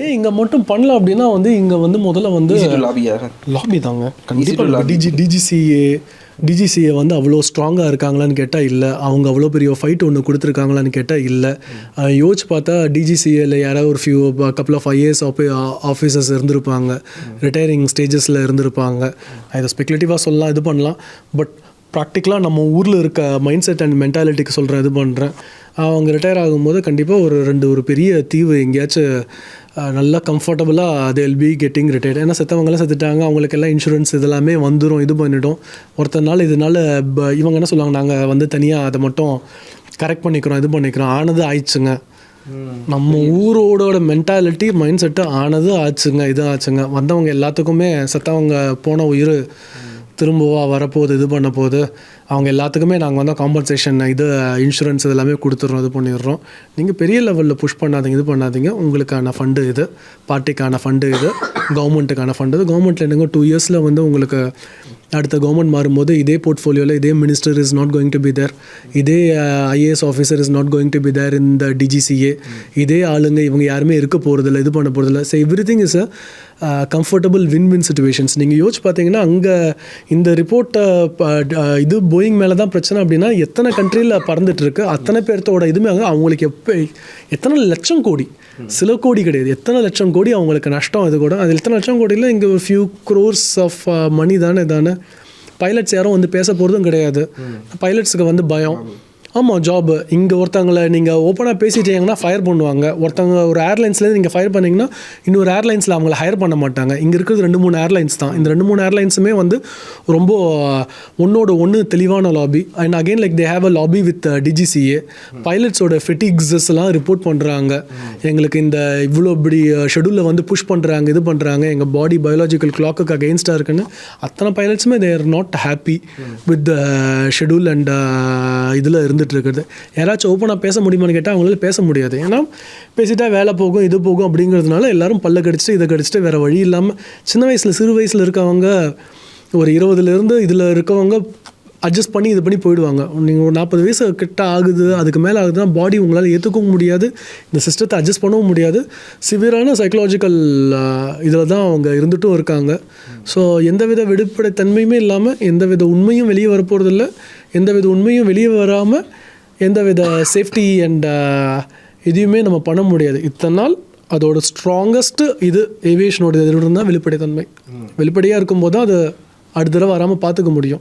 ஏன் இங்கே மட்டும் பண்ணல அப்படின்னா வந்து இங்கே வந்து முதல்ல வந்து லாபி தாங்க கண்டிப்பாக டிஜிசிஏ வந்து அவ்வளோ ஸ்ட்ராங்காக இருக்காங்களான்னு கேட்டால் இல்லை. அவங்க அவ்வளோ பெரிய ஃபைட் ஒன்று கொடுத்துருக்காங்களான்னு கேட்டால் இல்லை. யோசிச்சு பார்த்தா டிஜிசிஏல யாராவது ஒரு கப்புள் ஆஃப் ஐஏஎஸ் ஆஃபீஸர்ஸ் இருந்திருப்பாங்க, ரிட்டையரிங் ஸ்டேஜஸில் இருந்திருப்பாங்க. இதை ஸ்பெகுலேட்டிவாக சொல்லலாம், இது பண்ணலாம். பட் ப்ராக்டிக்கலாக நம்ம ஊரில் இருக்க மைண்ட் செட் அண்ட் மென்டாலிட்டிக்கு சொல்கிறேன், இது பண்ணுறேன். அவங்க ரிட்டையர் ஆகும்போது கண்டிப்பாக ஒரு பெரிய தீவு எங்கேயாச்சும் நல்லா கம்ஃபர்டபுளாக they will be getting retired. ஏன்னா செத்தவங்களாம் செத்துட்டாங்க, அவங்களுக்கெல்லாம் இன்சூரன்ஸ் இதெல்லாமே வந்துடும், இது பண்ணிட்டோம். ஒருத்தர் இதனால் இவங்க என்ன சொல்லுவாங்க, நாங்கள் வந்து தனியாக அதை மட்டும் கரெக்ட் பண்ணிக்கிறோம், இது பண்ணிக்கிறோம். ஆனது ஆயிடுச்சுங்க. நம்ம ஊரோட மென்டாலிட்டி மைண்ட் செட்டு ஆனது ஆச்சுங்க, இது ஆச்சுங்க. வந்தவங்க எல்லாத்துக்குமே செத்தவங்க போன உயிர் திரும்பவா வரப்போகுது, இது பண்ண போகுது. அவங்க எல்லாத்துக்குமே நாங்கள் வந்து காம்பன்சேஷன் இது இன்சூரன்ஸ் இதெல்லாமே கொடுத்துட்றோம், இது பண்ணிடுறோம். நீங்கள் பெரிய லெவலில் புஷ் பண்ணாதீங்க, இது பண்ணாதீங்க. உங்களுக்கான ஃபண்டு இது, பார்ட்டிக்கான ஃபண்டு இது, கவர்மெண்ட்டுக்கான ஃபண்டு இது. கவர்மெண்ட்டில் என்னங்க 2 இயர்ஸில் வந்து உங்களுக்கு அடுத்த கவர்மெண்ட் மாறும்போது இதே போர்ட்ஃபோலியோவில் இதே minister is not going to be there, இதே IAS officer is not going to be there இந்த டிஜிசிஏ, இதே ஆளுங்க இவங்க யாருமே இருக்க போகிறதில்ல, இது பண்ண போகிறதில்ல. So every thing is a comfortable win situations. நீங்கள் யோசிச்சு பார்த்தீங்கன்னா அங்கே இந்த ரிப்போர்ட்டை இது போயிங் மேலே தான் பிரச்சனை அப்படின்னா எத்தனை கண்ட்ரியில் பறந்துட்டுருக்கு, அத்தனை பேர்த்தோட இதுவுமே அவங்களுக்கு எத்தனை லட்சம் கோடி, சில கோடி கிடையாது, எத்தனை லட்சம் கோடி அவங்களுக்கு நஷ்டம். அது கூட அது எத்தனை லட்சம் கோடியில் இங்கே ஒரு ஃபியூ க்ரோர்ஸ் ஆஃப் மணி தானே. பைலட்ஸ் யாரும் வந்து பேச போகிறதும் கிடையாது. பைலட்ஸுக்கு வந்து பயம். ஆமாம், ஜாபு இங்கே ஒருத்தவங்களை நீங்கள் ஓப்பனாக பேசிட்டீங்கன்னா ஃபயர் பண்ணுவாங்க. ஒருத்தவங்க ஒரு ஏர்லைன்ஸ்லேருந்து நீங்கள் ஃபயர் பண்ணிங்கன்னா இன்னொரு ஏர்லைன்ஸில் அவங்கள ஹையர் பண்ண மாட்டாங்க. இங்கே இருக்கிறது 2-3 ஏர்லைன்ஸ் தான். இந்த 2-3 ஏர்லைன்ஸுமே வந்து ரொம்ப ஒன்று தெளிவான lobby. And again like they have a lobby with DGCA. பைலட்ஸோட ஃபெட்டிக்ஸஸ்லாம் ரிப்போர்ட் பண்ணுறாங்க, எங்களுக்கு இந்த இவ்வளோ இப்படி ஷெடியூலில் வந்து புஷ் பண்ணுறாங்க, இது பண்ணுறாங்க, எங்கள் பாடி பயாலஜிக்கல் கிளாக்குக்கு அகெயின்ஸ்டாக இருக்குன்னு. அத்தனை பைலட்ஸுமே they are not happy with the schedule and இதில் இருந்துட்டு இருக்கிறது. யாராச்சும் ஓப்பனாக பேச முடியுமான்னு கேட்டால் அவங்களால பேச முடியாது. ஏன்னா பேசிட்டா வேலை போகும், இது போகும் அப்படிங்கிறதுனால எல்லாரும் பல்ல கடிச்சிட்டு இதை கடிச்சிட்டு வேறு வழி இல்லாமல் சிறு வயசில் இருக்கவங்க ஒரு 20 இதில் இருக்கவங்க அட்ஜஸ்ட் பண்ணி இது பண்ணி போயிடுவாங்க. நீங்கள் ஒரு 40 வயசு கிட்ட ஆகுது, அதுக்கு மேலே ஆகுதுன்னா பாடி உங்களால் ஏற்றுக்கவும் முடியாது, இந்த சிஸ்டத்தை அட்ஜஸ்ட் பண்ணவும் முடியாது. சிவியரான சைக்கலாஜிக்கல் இதில் தான் அவங்க இருந்துட்டும் இருக்காங்க. ஸோ எந்தவித வெளிப்படைத்தன்மையுமே இல்லாமல் எந்தவித உண்மையும் வெளியே வரப்போகிறதில்ல. எந்தவித உண்மையும் வெளியே வராமல் எந்தவித சேஃப்டி அண்ட் எதையுமே நம்ம பண்ண முடியாது. இத்தனை நாள் அதோட ஸ்ட்ராங்கஸ்ட்டு இது ஏவியேஷனோட இது இருந்தால் வெளிப்படைத்தன்மை. வெளிப்படையாக இருக்கும்போது தான் அது அடுத்த தடவை வராமல் பார்த்துக்க முடியும்.